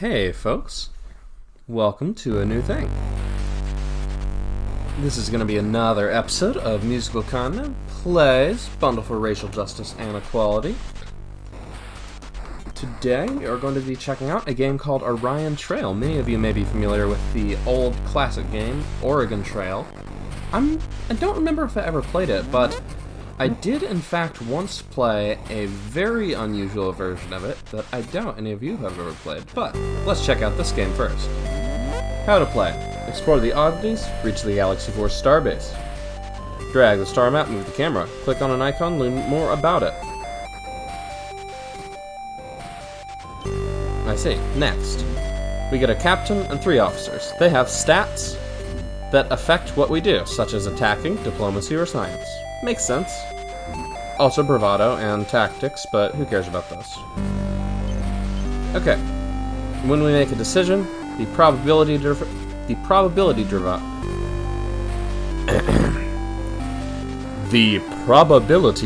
Hey folks, welcome to a new thing. This is going to be another episode of MusicalConman Plays Bundle for Racial Justice and Equality. Today we are going to be checking out a game called Orion Trail. Many of you may be familiar with the old classic game, Orion Trail. I don't remember if I ever played it, but I did in fact once play a very unusual version of it that I doubt any of you have ever played, but let's check out this game first. How to play. Explore the oddities, reach the Galaxy Force starbase. Drag the star map, move the camera. Click on an icon, learn more about it. I see. Next. We get a captain and 3 officers. They have stats that affect what we do, such as attacking, diplomacy, or science. Makes sense. Also bravado and tactics, but who cares about those? Okay. When we make a decision, the probability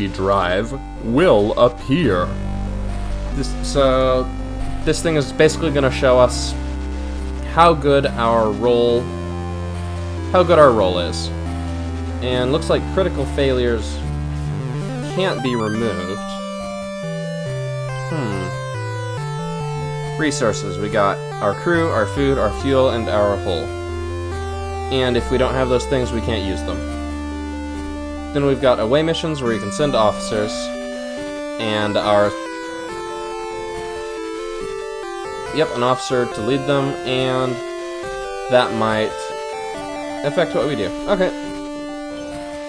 drive will appear. This thing is basically going to show us how good our role is. And looks like critical failures can't be removed. Resources. We got our crew, our food, our fuel, and our hull. And if we don't have those things, we can't use them. Then we've got away missions where you can send officers, and an officer to lead them, and that might affect what we do. Okay.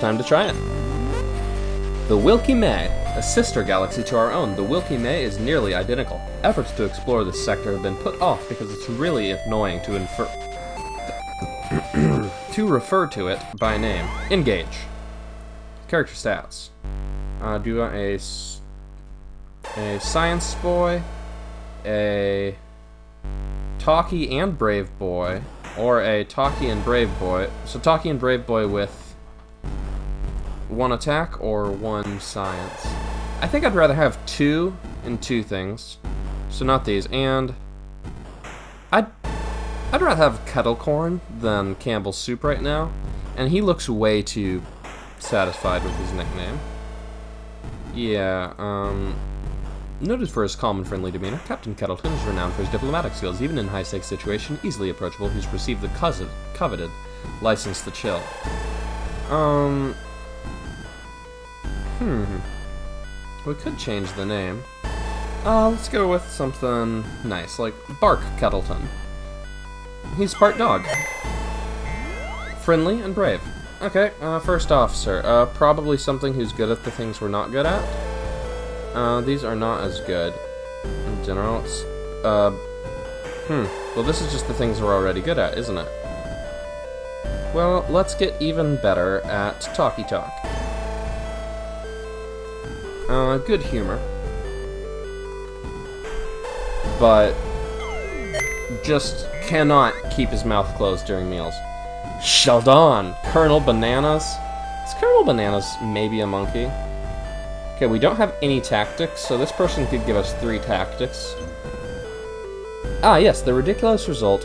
Time to try it. The Wilkie May, a sister galaxy to our own. The Wilkie May is nearly identical. Efforts to explore this sector have been put off because it's really annoying to refer to it by name. Engage. Character stats. Do you want a science boy, a talkie and brave boy, or a talkie and brave boy? So talkie and brave boy with 1 attack or 1 science. I think I'd rather have 2 and 2 things. So not these. And I'd rather have Kettlecorn than Campbell's Soup right now. And he looks way too satisfied with his nickname. Yeah, noted for his calm and friendly demeanor, Captain Kettleton is renowned for his diplomatic skills. Even in high-stakes situations, easily approachable, he's received the coveted license to chill. We could change the name. Let's go with something nice, like Bark Kettleton. He's part dog. Friendly and brave. Okay, first officer. Probably something who's good at the things we're not good at. These are not as good in general. Well, this is just the things we're already good at, isn't it? Well, let's get even better at talkie talk. Good humor. But just cannot keep his mouth closed during meals. Sheldon! Colonel Bananas? Is Colonel Bananas maybe a monkey? Okay, we don't have any tactics, so this person could give us 3 tactics. Ah, yes, the ridiculous result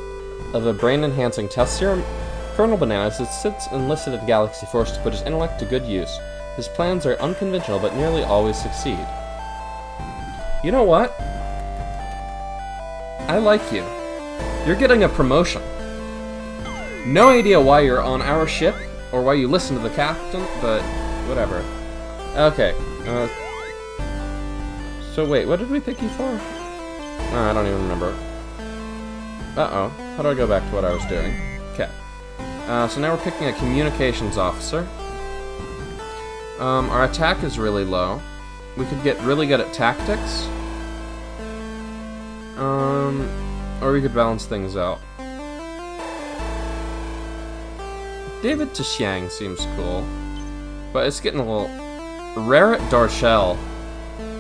of a brain-enhancing test serum. Colonel Bananas sits enlisted at Galaxy Force to put his intellect to good use. His plans are unconventional, but nearly always succeed. You know what? I like you. You're getting a promotion. No idea why you're on our ship, or why you listen to the captain, but whatever. Okay. So wait, what did we pick you for? Oh, I don't even remember. Uh-oh. How do I go back to what I was doing? Okay. So now we're picking a communications officer. Our attack is really low. We could get really good at tactics. Or we could balance things out. David Tishiang seems cool. But it's getting a little... Raret Darshell.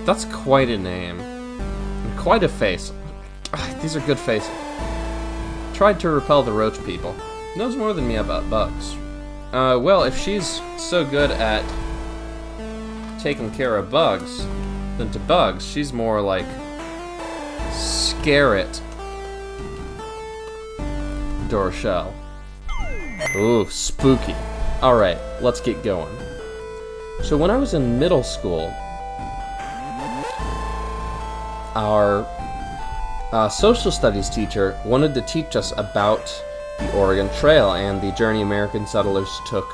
That's quite a name. And quite a face. These are good faces. Tried to repel the roach people. Knows more than me about bugs. Well, if she's so good at taking care of bugs, then to bugs, she's more like Scarret trapdoor shell. Ooh, spooky. Alright, let's get going. So when I was in middle school, our social studies teacher wanted to teach us about the Orion Trail and the journey American settlers took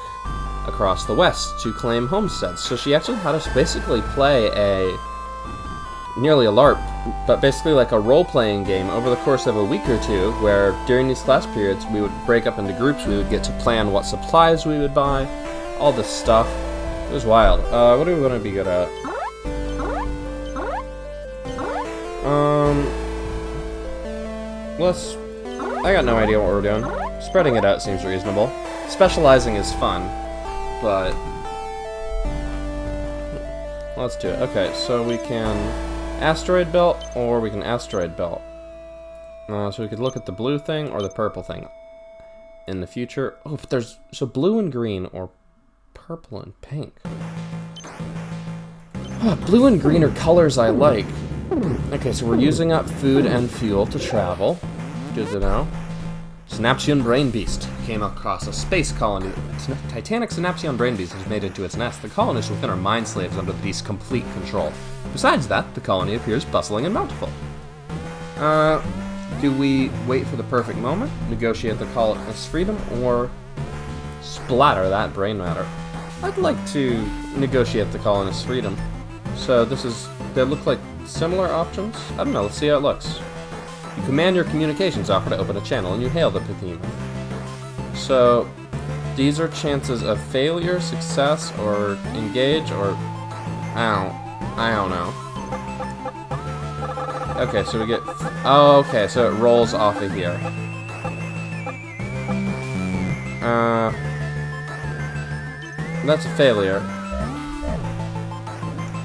across the West to claim homesteads. So she actually had us basically play nearly a LARP, but basically like a role-playing game over the course of a week or two, where during these class periods we would break up into groups, we would get to plan what supplies we would buy, all this stuff. It was wild. What do we want to be good at? I got no idea what we're doing. Spreading it out seems reasonable. Specializing is fun, but let's do it. Okay, so we can asteroid belt, or we can asteroid belt. So we could look at the blue thing or the purple thing in the future. Oh, but there's so blue and green, or purple and pink. Blue and green are colors I like. Okay, so we're using up food and fuel to travel. Good to know. Synapsion Brain Beast came across a space colony. Titanic Synapsion Brain Beast has made it to its nest. The colonists within are mind slaves under the beast's complete control. Besides that, the colony appears bustling and bountiful. Do we wait for the perfect moment, negotiate the colonist's freedom, or splatter that brain matter? I'd like to negotiate the colonist's freedom. So they look like similar options? I don't know, let's see how it looks. You command your communications offer to open a channel, and you hail the Pathema. So, these are chances of failure, success, or engage, or I don't know. Okay, so we get... Oh, okay, so it rolls off of here. That's a failure.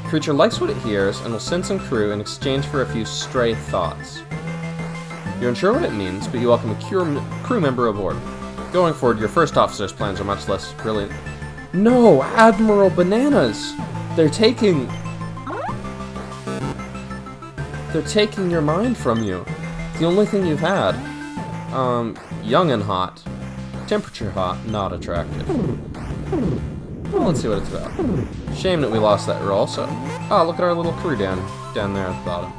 Creature likes what it hears, and will send some crew in exchange for a few stray thoughts. You're unsure what it means, but you welcome a crew member aboard. Going forward, your first officer's plans are much less brilliant. No, Admiral Bananas! They're taking your mind from you. The only thing you've had. Young and hot. Temperature hot, not attractive. Well, let's see what it's about. Shame that we lost that roll, so... Oh, look at our little crew down there at the bottom.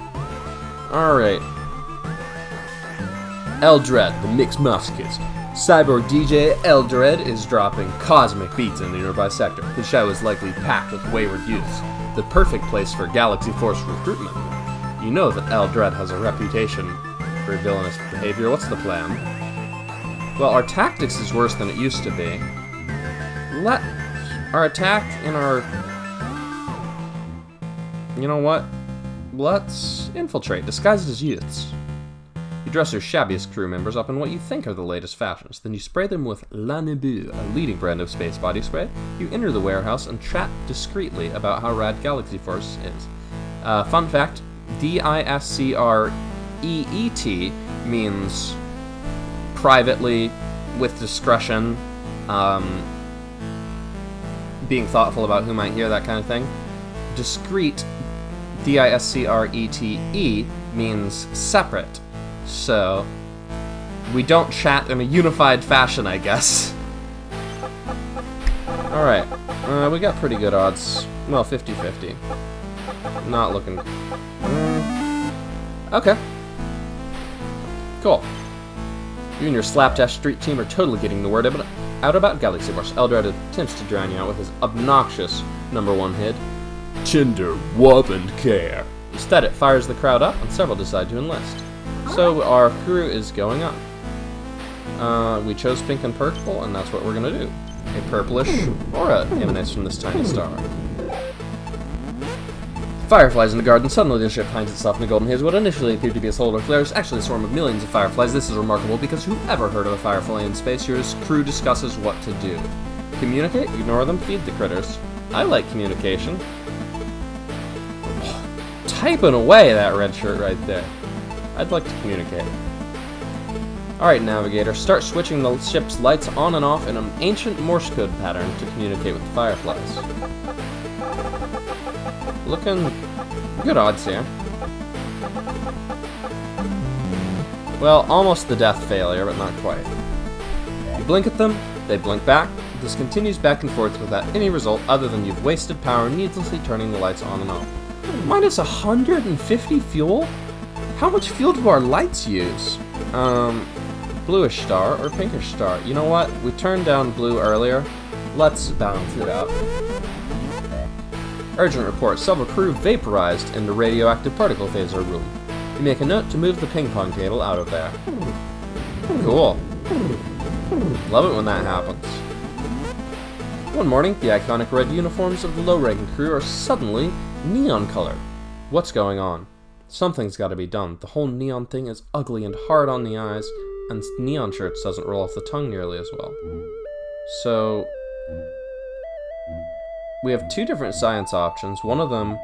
Alright. Eldred, the mixed masochist. Cyborg DJ Eldred is dropping cosmic beats in the nearby sector. The show is likely packed with wayward youths. The perfect place for Galaxy Force recruitment. You know that Eldred has a reputation for villainous behavior. What's the plan? Well, our tactics is worse than it used to be. Our attack and our... You know what? Let's infiltrate, disguised as youths. You dress your shabbiest crew members up in what you think are the latest fashions. Then you spray them with La Nebula, a leading brand of space body spray. You enter the warehouse and chat discreetly about how rad Galaxy Force is. Fun fact, DISCREET means privately, with discretion, being thoughtful about who might hear, that kind of thing. Discreet, DISCRETE, means separate. So, we don't chat in a unified fashion, I guess. Alright, we got pretty good odds. Well, 50-50. Not looking... Okay. Cool. You and your slapdash street team are totally getting the word out about Galaxy Force. Eldred attempts to drown you out with his obnoxious #1 hit, Tender Wub and Care. Instead, it fires the crowd up, and several decide to enlist. So our crew is going up. We chose pink and purple, and that's what we're gonna do. A purplish aura emanates from this tiny star. Fireflies in the garden. Suddenly the ship finds itself in a golden haze. What initially appeared to be a solar flare is actually a swarm of millions of fireflies. This is remarkable because who ever heard of a firefly in space? Your crew discusses what to do. Communicate, ignore them, feed the critters. I like communication. Typing away that red shirt right there. I'd like to communicate. Alright, Navigator, start switching the ship's lights on and off in an ancient Morse code pattern to communicate with the Fireflies. Looking good odds here. Well, almost the death failure, but not quite. You blink at them, they blink back. This continues back and forth without any result other than you've wasted power needlessly turning the lights on and off. Minus 150 fuel? How much fuel do our lights use? Bluish star or pinkish star? You know what? We turned down blue earlier. Let's balance it out. Urgent report. Several crew vaporized in the radioactive particle phaser room. You make a note to move the ping pong table out of there. Cool. Love it when that happens. One morning, the iconic red uniforms of the low-ranking crew are suddenly neon-colored. What's going on? Something's got to be done. The whole neon thing is ugly and hard on the eyes, and neon shirts doesn't roll off the tongue nearly as well. So, we have two different science options. One of them,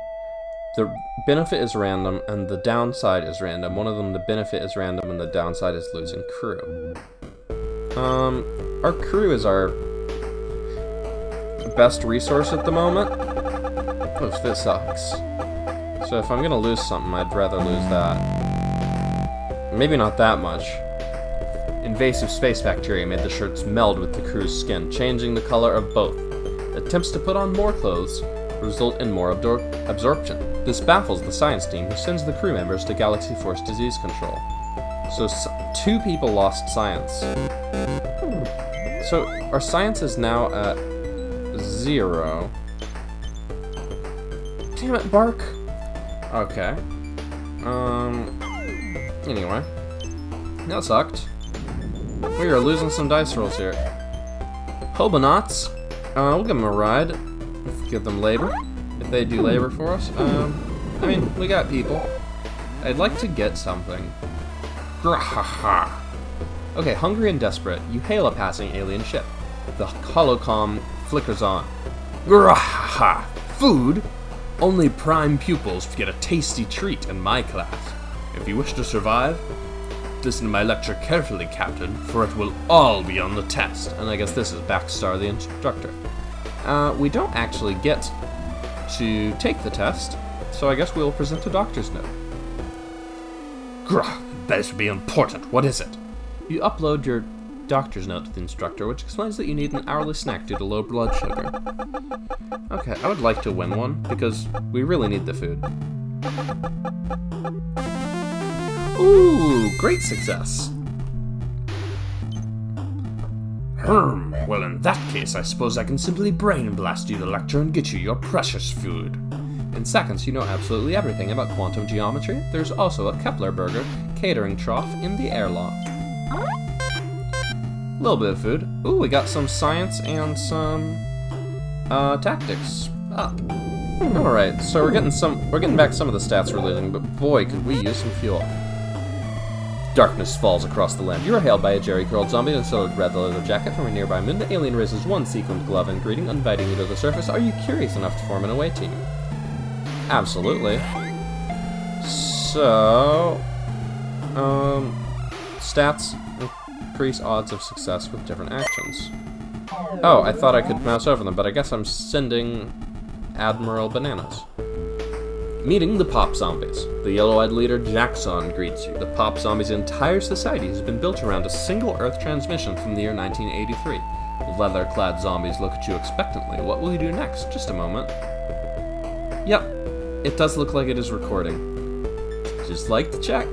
the benefit is random, and the downside is random. One of them, the benefit is random, and the downside is losing crew. Our crew is our best resource at the moment. Oof, this sucks. So if I'm gonna lose something, I'd rather lose that. Maybe not that much. Invasive space bacteria made the shirts meld with the crew's skin, changing the color of both. Attempts to put on more clothes result in more absorption. This baffles the science team, who sends the crew members to Galaxy Force Disease Control. So 2 people lost science. So our science is now at 0. Damn it, Bark. Okay. Anyway. That sucked. We are losing some dice rolls here. Hobonauts. We'll give them a ride. Give them labor. If they do labor for us. I mean, we got people. I'd like to get something. Grahaha. Okay, hungry and desperate, you hail a passing alien ship. The holocom flickers on. Grahaha. Food? Only prime pupils get a tasty treat in my class. If you wish to survive, listen to my lecture carefully, Captain, for it will all be on the test. And I guess this is Backstar, the instructor. We don't actually get to take the test, so I guess we'll present a doctor's note. Grah, better be important. What is it? You upload your doctor's note to the instructor, which explains that you need an hourly snack due to low blood sugar. Okay, I would like to win one, because we really need the food. Ooh, great success. Well, in that case, I suppose I can simply brain blast you the lecture and get you your precious food. In seconds, you know absolutely everything about quantum geometry. There's also a Kepler burger catering trough in the airlock. A little bit of food. Ooh, we got some science and some tactics up. Alright, so we're getting back some of the stats we're losing, but boy, could we use some fuel. Darkness falls across the land. You are hailed by a jerry-curled zombie in a solid red leather jacket from a nearby moon. The alien raises one sequined glove in greeting, inviting you to the surface. Are you curious enough to form an away team? Absolutely. So, stats increase odds of success with different actions. Oh, I thought I could mouse over them, but I guess I'm sending Admiral Bananas. Meeting the Pop Zombies. The yellow-eyed leader, Jackson, greets you. The Pop Zombies' entire society has been built around a single Earth transmission from the year 1983. Leather-clad zombies look at you expectantly. What will you do next? Just a moment. Yep, it does look like it is recording. Just like to check.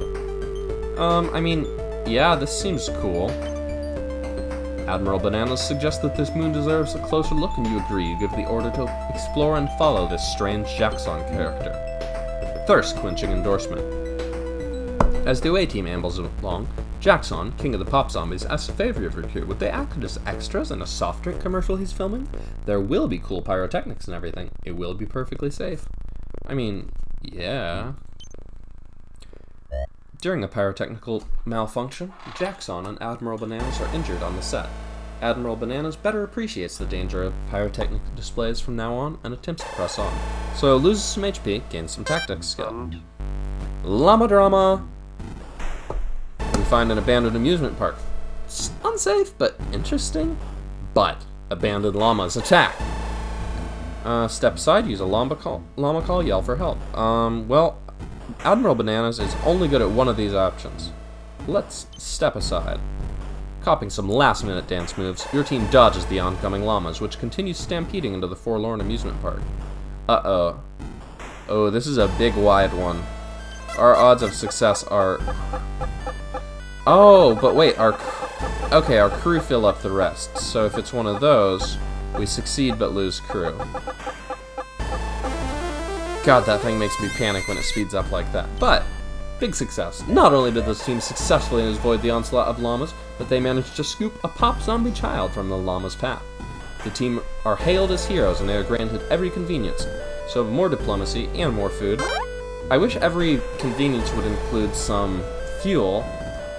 I mean, yeah, this seems cool. Admiral Bananas suggests that this moon deserves a closer look, and you agree. You give the order to explore and follow this strange Jackson character. Thirst-quenching endorsement. As the away team ambles along, Jackson, king of the Pop Zombies, asks a favor of your crew. Would they act as extras in a soft drink commercial he's filming? There will be cool pyrotechnics and everything. It will be perfectly safe. I mean, yeah. During a pyrotechnical malfunction, Jackson and Admiral Bananas are injured on the set. Admiral Bananas better appreciates the danger of pyrotechnic displays from now on and attempts to press on. So loses some HP, gains some tactics skill. Llama drama! We find an abandoned amusement park. It's unsafe, but interesting. But abandoned llamas attack. Step aside, use a llama call, yell for help. Well, Admiral Bananas is only good at one of these options. Let's step aside. Copying some last-minute dance moves, your team dodges the oncoming llamas, which continue stampeding into the forlorn amusement park. Uh-oh. Oh, this is a big, wide one. Our odds of success are... Oh, but wait, our crew fill up the rest. So if it's one of those, we succeed but lose crew. God, that thing makes me panic when it speeds up like that. But, big success. Not only did this team successfully avoid the onslaught of llamas, but they managed to scoop a pop zombie child from the llama's path. The team are hailed as heroes and they are granted every convenience. So more diplomacy and more food. I wish every convenience would include some fuel.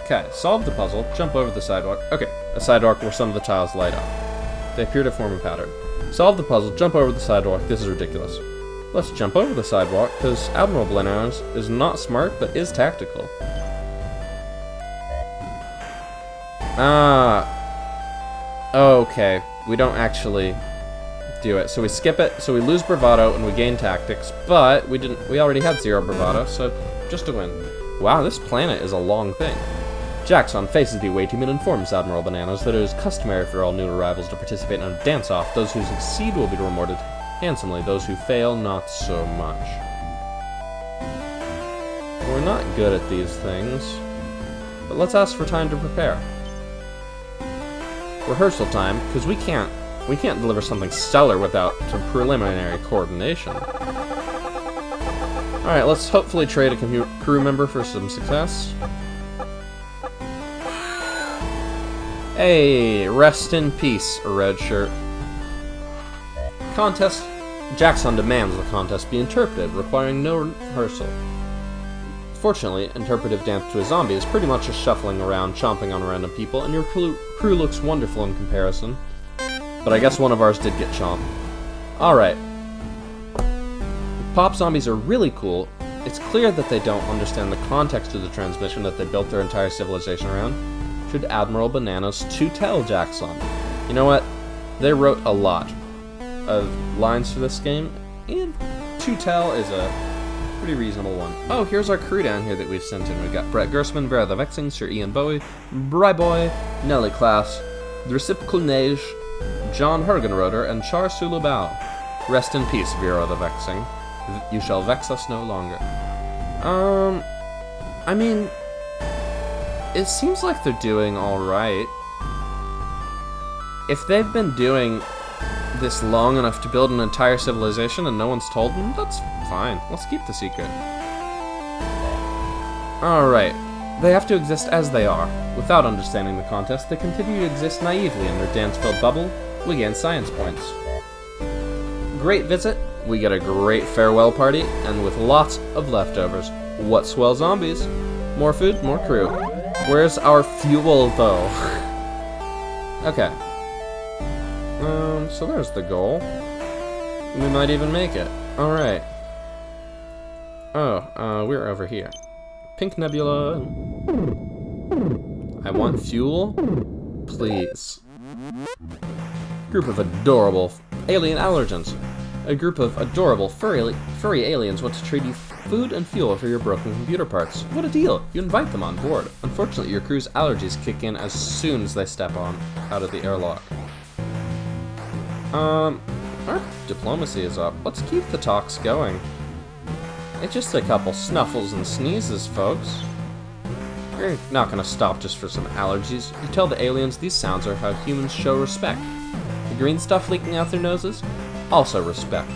Okay, solve the puzzle, jump over the sidewalk. Okay, a sidewalk where some of the tiles light up. They appear to form a pattern. Solve the puzzle, jump over the sidewalk. This is ridiculous. Let's jump over the sidewalk, because Admiral Bananas is not smart, but is tactical. Okay. We don't actually do it. So we skip it, so we lose bravado and we gain tactics, but we already had 0 bravado, so just a win. Wow, this planet is a long thing. Jackson faces the away team and informs Admiral Bananas that it is customary for all new arrivals to participate in a dance-off. Those who succeed will be rewarded handsomely, those who fail, not so much. We're not good at these things, but let's ask for time to prepare. Rehearsal time, because we can't deliver something stellar without some preliminary coordination. Alright, let's hopefully trade a crew member for some success. Hey, rest in peace, red shirt. Contest. Jackson demands the contest be interpreted, requiring no rehearsal. Fortunately, interpretive dance to a zombie is pretty much just shuffling around, chomping on random people, and your crew looks wonderful in comparison. But I guess one of ours did get chomped. Alright. Pop zombies are really cool. It's clear that they don't understand the context of the transmission that they built their entire civilization around. Should Admiral Bananas to tell Jackson? You know what? They wrote a lot of lines for this game, and to tell is a pretty reasonable one. Oh, here's our crew down here that we've sent in. We've got Brett Gersman, Vera the Vexing, Sir Ian Bowie, Bry Boy, Nelly Class, The Reciprocal Neige, John Hergenroder, and Char Sulubao. Rest in peace, Vera the Vexing. You shall vex us no longer. I mean, it seems like they're doing alright. If they've been doing this long enough to build an entire civilization and no one's told them, that's fine. Let's keep the secret. Alright. They have to exist as they are. Without understanding the contest, they continue to exist naively in their dance-filled bubble. We gain science points. Great visit. We get a great farewell party, and with lots of leftovers. What swell zombies? More food, more crew. Where's our fuel, though? Okay. So there's the goal. We might even make it. Alright. Oh, we're over here. Pink Nebula. I want fuel? Please. Group of adorable alien allergens. A group of adorable furry aliens want to trade you food and fuel for your broken computer parts. What a deal! You invite them on board. Unfortunately, your crew's allergies kick in as soon as they step out of the airlock. Our diplomacy is up. Let's keep the talks going. It's just a couple snuffles and sneezes, folks. You're not gonna stop just for some allergies. You tell the aliens these sounds are how humans show respect. The green stuff leaking out their noses? Also respect.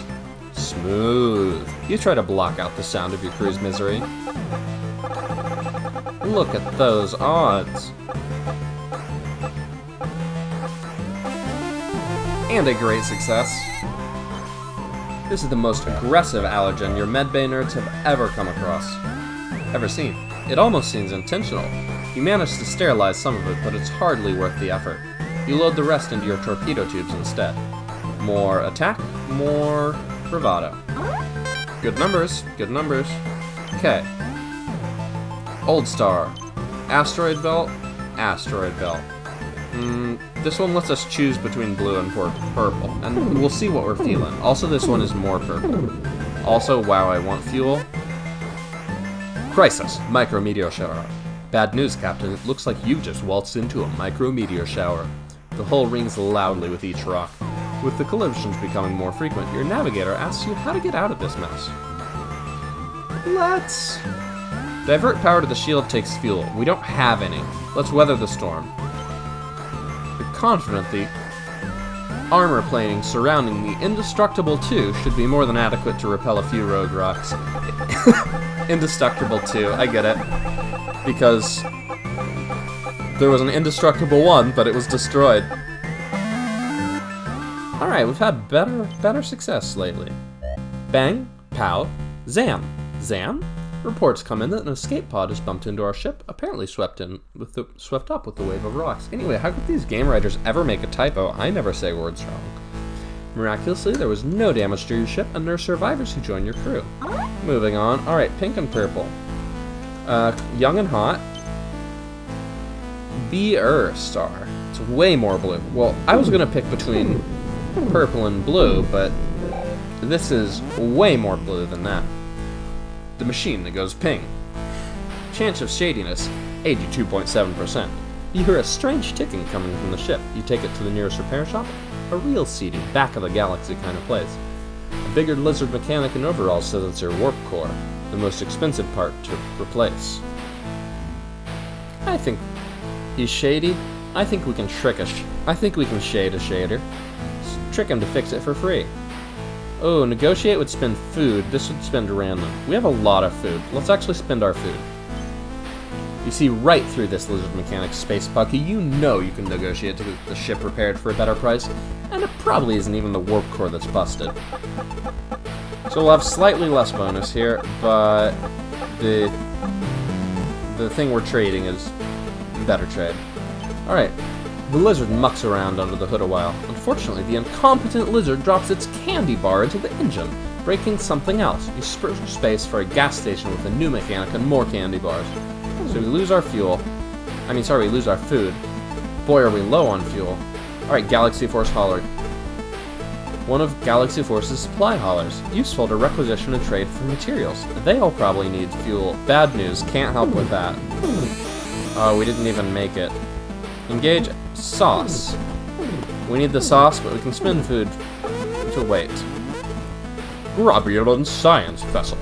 Smooth. You try to block out the sound of your crew's misery. Look at those odds. And a great success. This is the most aggressive allergen your medbay nerds have ever come across. Ever seen. It almost seems intentional. You manage to sterilize some of it, but it's hardly worth the effort. You load the rest into your torpedo tubes instead. More attack, more bravado. Good numbers, good numbers. Okay. Old Star. Asteroid Belt, Asteroid Belt. This one lets us choose between blue and purple, and we'll see what we're feeling. Also, this one is more purple. Also, wow, I want fuel. Crisis, Micro Meteor shower. Bad news, Captain. It looks like you've just waltzed into a micro-meteor shower. The hull rings loudly with each rock. With the collisions becoming more frequent, your navigator asks you how to get out of this mess. Let's divert power to the shield takes fuel. We don't have any. Let's weather the storm. You're confident the armor plating surrounding the Indestructible 2 should be more than adequate to repel a few rogue rocks. Indestructible 2, I get it. Because there was an Indestructible 1, but it was destroyed. Alright, we've had better success lately. Bang, pow, zam. Zam? Reports come in that an escape pod has bumped into our ship, apparently swept up with the wave of rocks. Anyway, how could these game writers ever make a typo? I never say words wrong. Miraculously, there was no damage to your ship, and there are survivors who join your crew. Moving on. Alright, pink and purple. Young and hot. Be-er star. It's way more blue. Well, I was gonna pick between purple and blue, but this is way more blue than that. The machine that goes ping. Chance of shadiness, 82.7%. You hear a strange ticking coming from the ship. You take it to the nearest repair shop. A real seedy, back of the galaxy kind of place. A bigger lizard mechanic in overalls says it's your warp core, the most expensive part to replace. I think he's shady. I think we can shade a shader. Trick him to fix it for free. Oh, negotiate would spend food. This would spend random. We have a lot of food. Let's actually spend our food. You see right through this lizard mechanic space pucky. You know you can negotiate to get the ship repaired for a better price, and it probably isn't even the warp core that's busted. So we'll have slightly less bonus here, but the thing we're trading is better trade. Alright. The lizard mucks around under the hood a while. Unfortunately, the incompetent lizard drops its candy bar into the engine, breaking something else. You search space for a gas station with a new mechanic and more candy bars. So we lose our fuel. We lose our food. Boy, are we low on fuel. Alright, Galaxy Force hauler. One of Galaxy Force's supply haulers, useful to requisition and trade for materials. They all probably need fuel. Bad news, can't help with that. Oh, we didn't even make it. Engage sauce. We need the sauce, but we can spend food to wait. Globulin science vessel.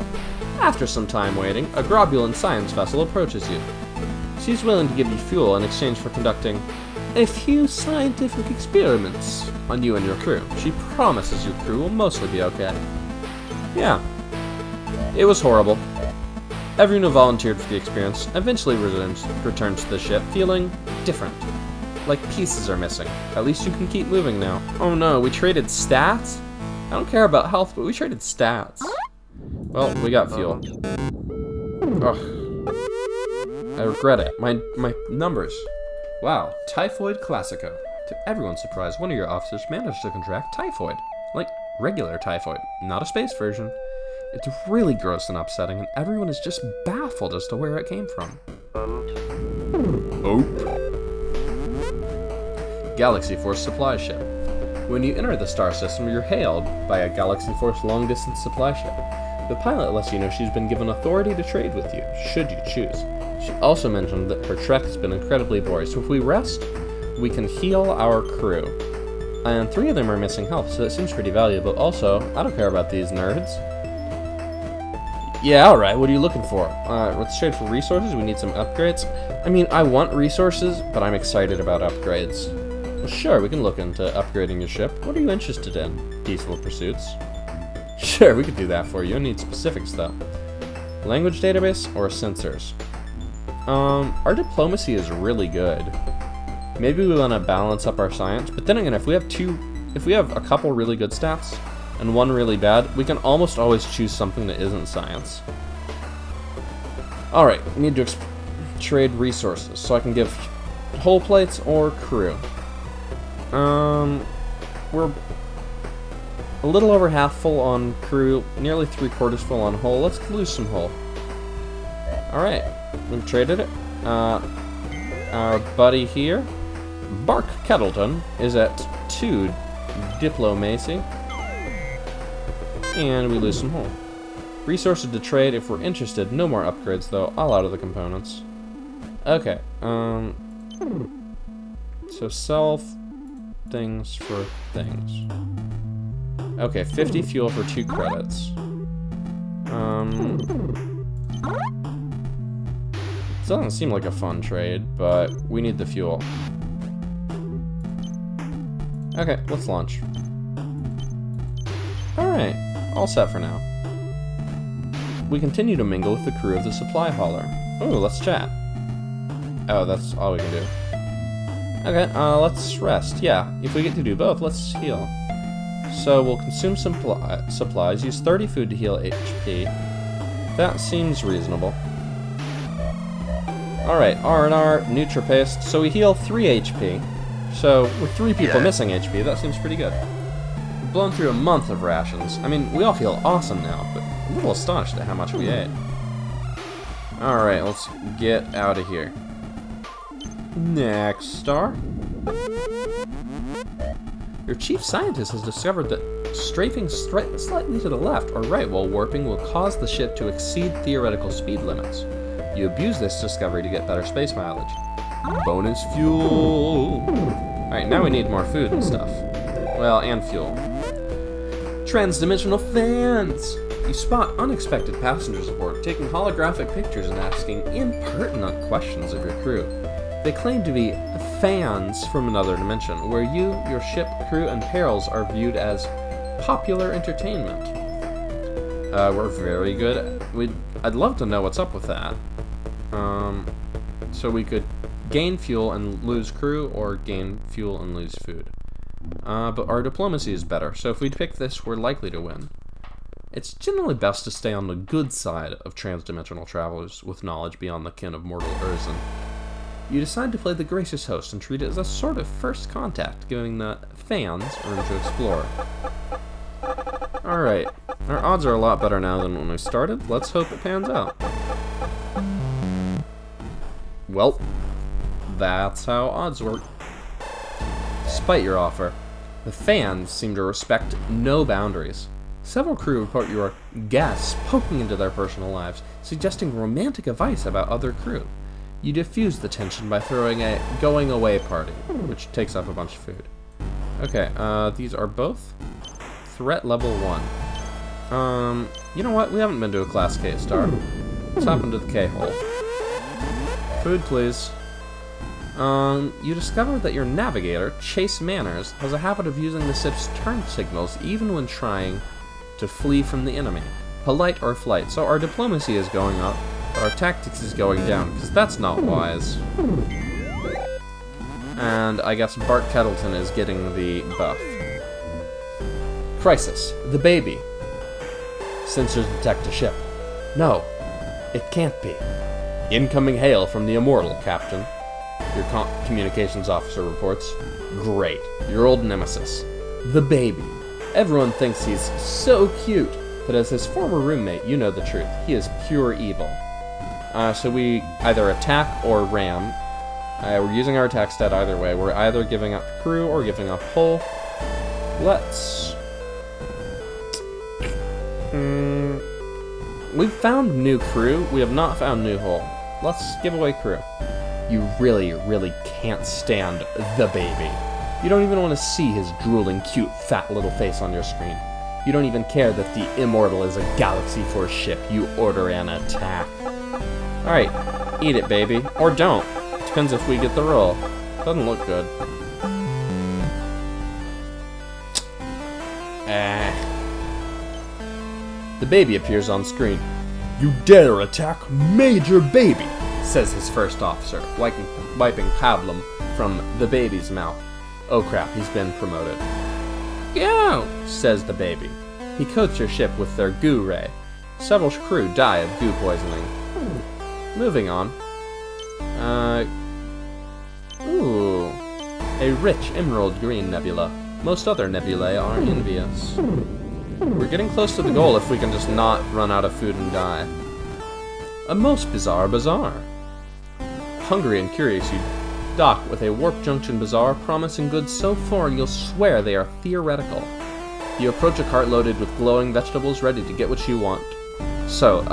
After some time waiting, a globulin science vessel approaches you. She's willing to give you fuel in exchange for conducting a few scientific experiments on you and your crew. She promises your crew will mostly be okay. Yeah. It was horrible. Everyone who volunteered for the experience eventually returns to the ship feeling different. Like pieces are missing. At least you can keep moving now. Oh no, we traded stats? I don't care about health, but we traded stats. Well, we got fuel. Ugh. I regret it. My numbers. Wow, Typhoid Classico. To everyone's surprise, one of your officers managed to contract typhoid. Like regular typhoid, not a space version. It's really gross and upsetting, and everyone is just baffled as to where it came from. Oh. Galaxy Force supply ship. When you enter the star system, you're hailed by a Galaxy Force long-distance supply ship. The pilot lets you know she's been given authority to trade with you, should you choose. She also mentioned that her trek has been incredibly boring, so if we rest, we can heal our crew. And 3 of them are missing health, so it seems pretty valuable. Also, I don't care about these nerds. Yeah, alright, what are you looking for? Let's trade for resources, we need some upgrades. I mean, I want resources, but I'm excited about upgrades. Well, sure, we can look into upgrading your ship. What are you interested in? Peaceful pursuits? Sure, we could do that for you. I need specifics, though. Language database or sensors? Our diplomacy is really good. Maybe we want to balance up our science, but then again, if we have a couple really good stats and one really bad, we can almost always choose something that isn't science. Alright, we need to trade resources, so I can give hull plates or crew. We're a little over half full on crew, nearly 3/4 full on hull. Let's lose some hull. Alright, we've traded it. Our buddy here, Bark Kettleton, is at 2 diplomacy. And we lose some hull. Resources to trade if we're interested. No more upgrades, though. All out of the components. Okay, so sell things for things. Okay, 50 fuel for 2 credits. Doesn't seem like a fun trade, but we need the fuel. Okay, let's launch. Alright, all set for now. We continue to mingle with the crew of the supply hauler. Ooh, let's chat. Oh, that's all we can do. Okay, let's rest. Yeah, if we get to do both, let's heal. So we'll consume some supplies, use 30 food to heal HP. That seems reasonable. Alright, R&R, Nutripaste. So we heal 3 HP. So with 3 people missing HP, that seems pretty good. We've blown through a month of rations. I mean, we all feel awesome now, but a little astonished at how much we ate. Alright, let's get out of here. Next star. Your chief scientist has discovered that strafing slightly to the left or right while warping will cause the ship to exceed theoretical speed limits. You abuse this discovery to get better space mileage. Bonus fuel! Alright, now we need more food and stuff. Well, and fuel. Transdimensional Fans! You spot unexpected passengers aboard, taking holographic pictures and asking impertinent questions of your crew. They claim to be fans from another dimension, where you, your ship, crew, and perils are viewed as popular entertainment. We're very good. I'd love to know what's up with that. So we could gain fuel and lose crew, or gain fuel and lose food. But our diplomacy is better, so if we pick this, we're likely to win. It's generally best to stay on the good side of transdimensional travelers with knowledge beyond the kin of mortal Urzen. You decide to play the gracious host and treat it as a sort of first contact, giving the fans room to explore. Alright, our odds are a lot better now than when we started. Let's hope it pans out. Well, that's how odds work. Despite your offer, the fans seem to respect no boundaries. Several crew report your guests poking into their personal lives, suggesting romantic advice about other crew. You diffuse the tension by throwing a going away party, which takes up a bunch of food. Okay, these are both threat level 1. You know what? We haven't been to a Class K star. Let's hop into the K-hole. Food, please. You discover that your navigator, Chase Manners, has a habit of using the ship's turn signals even when trying to flee from the enemy. Polite or flight. So our diplomacy is going up, but our tactics is going down, because that's not wise. And I guess Bart Kettleton is getting the buff. Crisis. The baby. Sensors detect a ship. No, it can't be. Incoming hail from the Immortal, Captain. Your communications officer reports. Great. Your old nemesis. The baby. Everyone thinks he's so cute, but as his former roommate, you know the truth. He is pure evil. So we either attack or ram. We're using our attack stat either way. We're either giving up crew or giving up hull. Let's... We've found new crew. We have not found new hull. Let's give away crew. You really, really can't stand the baby. You don't even want to see his drooling, cute, fat little face on your screen. You don't even care that the Immortal is a Galaxy Force ship. You order an attack. Alright, eat it, baby. Or don't. Depends if we get the roll. Doesn't look good. The baby appears on screen. You dare attack Major Baby, says his first officer, wiping pablum from the baby's mouth. Oh crap, he's been promoted. Go, says the baby. He coats your ship with their goo ray. Several crew die of goo poisoning. Moving on. A rich emerald green nebula. Most other nebulae are envious. We're getting close to the goal if we can just not run out of food and die. A most bizarre bazaar. Hungry and curious, you dock with a warp junction bazaar promising goods so foreign you'll swear they are theoretical. You approach a cart loaded with glowing vegetables ready to get what you want. So,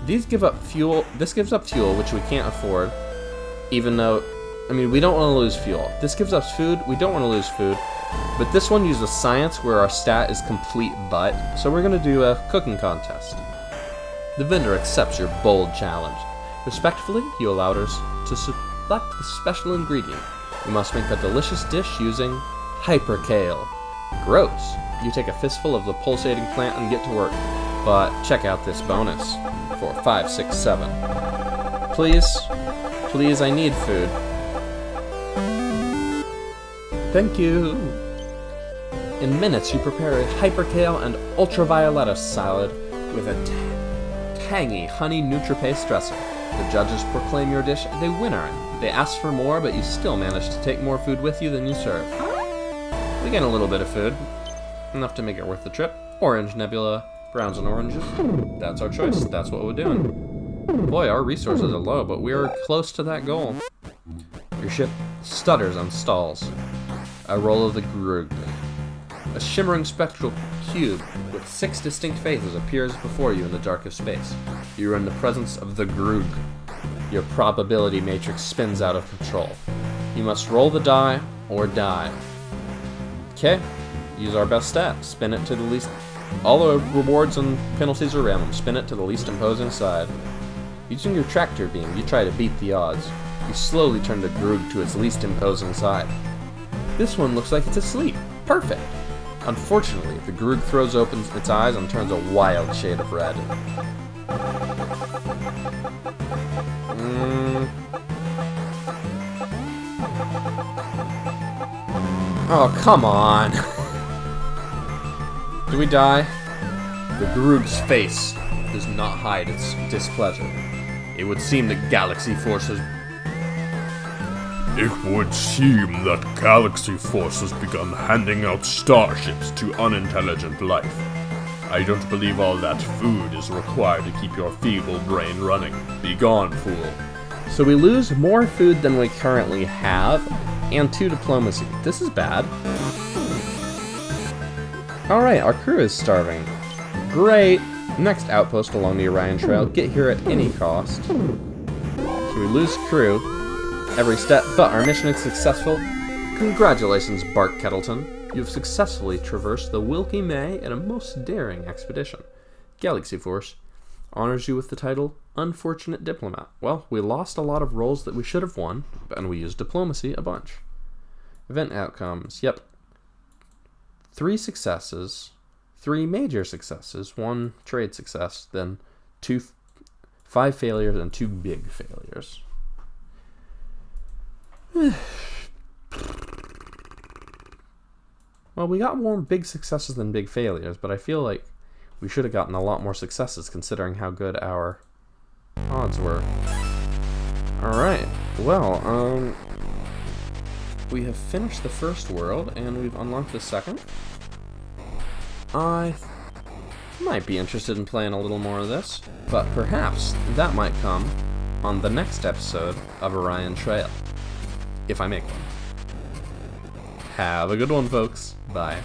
these give up fuel. This gives up fuel, which we can't afford. Even though, I mean, we don't want to lose fuel. This gives us food, we don't want to lose food. But this one uses science where our stat is complete butt, so we're going to do a cooking contest. The vendor accepts your bold challenge. Respectfully, he allows us to select the special ingredient. You must make a delicious dish using hyperkale. Gross. You take a fistful of the pulsating plant and get to work. But check out this bonus for 5, 6, 7. Please, I need food. Thank you. In minutes, you prepare a hyperkale and ultravioletta salad with a tangy honey NutriPaste dressing. The judges proclaim your dish the winner. They ask for more, but you still manage to take more food with you than you serve. We get a little bit of food, enough to make it worth the trip. Orange Nebula, browns and oranges. That's our choice. That's what we're doing. Boy, our resources are low, but we're close to that goal. Your ship stutters and stalls. A roll of the Grug. A shimmering spectral cube with 6 distinct faces appears before you in the dark of space. You are in the presence of the Grug. Your probability matrix spins out of control. You must roll the die or die. Okay, use our best stat. Spin it to the least... All the rewards and penalties are random. Spin it to the least imposing side. Using your tractor beam, you try to beat the odds. You slowly turn the Grug to its least imposing side. This one looks like it's asleep. Perfect. Unfortunately, the Grug throws open its eyes and turns a wild shade of red. Oh, come on. Do we die? The Grug's face does not hide its displeasure. It would seem the Galaxy Force has... It would seem that Galaxy Force has begun handing out starships to unintelligent life. I don't believe all that food is required to keep your feeble brain running. Be gone, fool. So we lose more food than we currently have, and 2 diplomacy. This is bad. Alright, our crew is starving. Great! Next outpost along the Orion Trail. Get here at any cost. So we lose crew every step, but our mission is successful. Congratulations, Bart Kettleton. You've successfully traversed the Wilkie May in a most daring expedition. Galaxy Force honors you with the title Unfortunate Diplomat. Well, we lost a lot of roles that we should have won, and we used diplomacy a bunch. Event outcomes. Yep. 3 successes, 3 major successes, 1 trade success, then 5 failures and 2 big failures. Well, we got more big successes than big failures, but I feel like we should have gotten a lot more successes considering how good our odds were. Alright, well, we have finished the first world, and we've unlocked the second. I might be interested in playing a little more of this, but perhaps that might come on the next episode of Orion Trail, if I make one. Have a good one, folks. Bye.